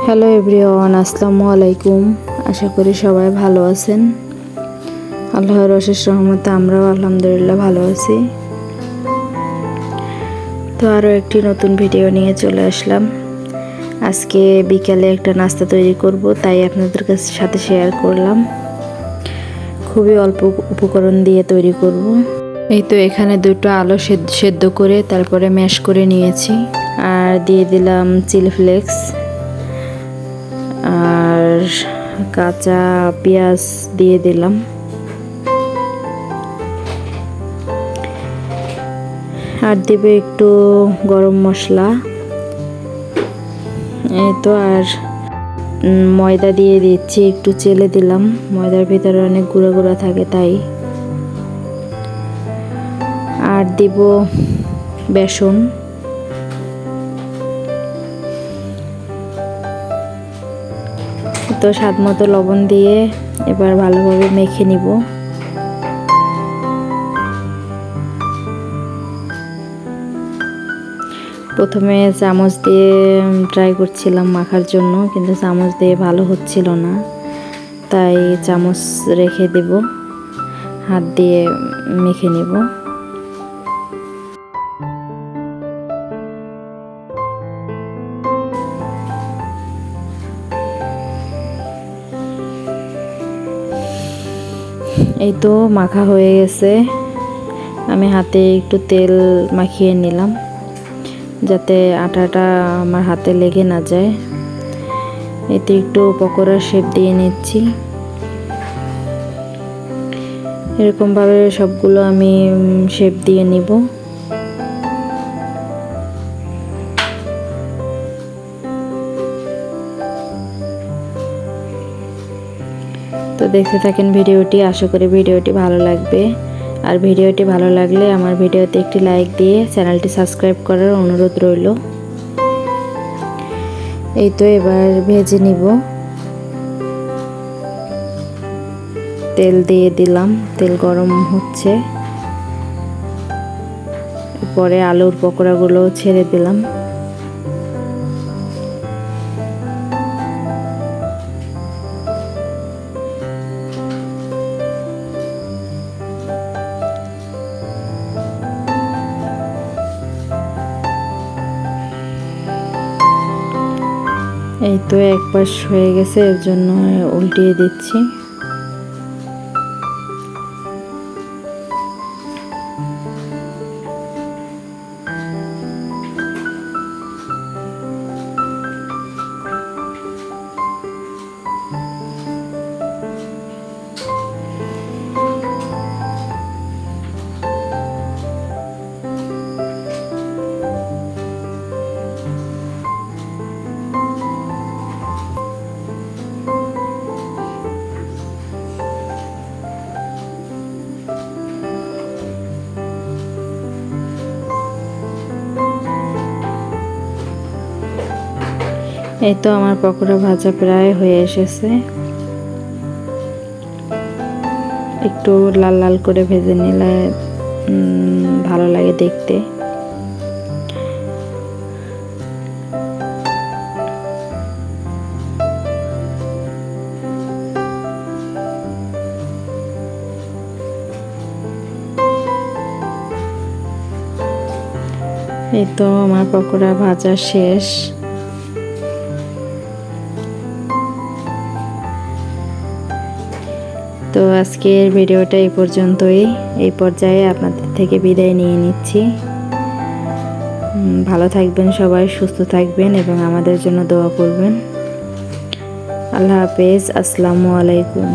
Hello everyone, আসসালামু আলাইকুম। আশা করি সবাই ভালো আছেন। আল্লাহর অশেষ রহমতে আমরাও আলহামদুলিল্লাহ ভালো আছি। তো আরও একটি নতুন ভিডিও নিয়ে চলে আসলাম। আজকে বিকালে একটা নাস্তা তৈরি করব, তাই আপনাদের সাথে শেয়ার করলাম। খুবই অল্প উপকরণ দিয়ে তৈরি করব। এই তো এখানে দুটো আলু সেদ্ধ করে তারপরে ম্যাশ করে নিয়েছি, আর দিয়ে দিলাম চিলি ফ্লেক্স আর কাঁচা পেঁয়াজ দিয়ে দিলাম। আর দেবে একটু গরম মশলা। এই তো আর ময়দা দিয়ে দিচ্ছি, একটু চেলে দিলাম। ময়দার ভিতরে অনেক গুঁড়া গুঁড়া থাকে তাই। আর দিব বেসন। তো স্বাদ মতো লবণ দিয়ে এবার ভালোভাবে মেখে নিব। প্রথমে চামচ দিয়ে ট্রাই করছিলাম মাখার জন্য, কিন্তু চামচ দিয়ে ভালো হচ্ছিল না, তাই চামচ রেখে দেব, হাত দিয়ে মেখে নেব। এই তো মাখা হয়ে গেছে। আমি হাতে একটু তেল মাখিয়ে নিলাম, যাতে আটাটা আমার হাতে লেগে না যায়। এতে একটু পকোড়ার শেপ দিয়ে নিচ্ছি। এরকমভাবে সবগুলো আমি শেপ দিয়ে নিব। তো দেখতে থাকেন ভিডিওটি, আশা করি ভিডিওটি ভালো লাগবে। আর ভিডিওটি ভালো লাগলে আমার ভিডিওতে একটি লাইক দিয়ে চ্যানেলটি সাবস্ক্রাইব করার অনুরোধ রইল। এই তো এবার ভেজে নিব। তেল দিয়ে দিলাম, তেল গরম হচ্ছে। পরে আলুর পকোড়াগুলো ছেড়ে দিলাম। এই তো এক পাশ হয়ে গেছে, এর জন্য উল্টিয়ে দিচ্ছি। এই তো আমার পকোড়া ভাজা প্রায় হয়ে এসেছে। একটু লাল লাল করে ভেজে নিলে ভালো লাগে দেখতে। এই তো আমার পকোড়া ভাজা শেষ। তো আজকের ভিডিওটা এই পর্যন্তই। এই পর্যায়ে আপনাদের থেকে বিদায় নিয়ে নিচ্ছি। ভালো থাকবেন সবাই, সুস্থ থাকবেন এবং আমাদের জন্য দোয়া করবেন। আল্লাহ হাফেজ, আসসালামু আলাইকুম।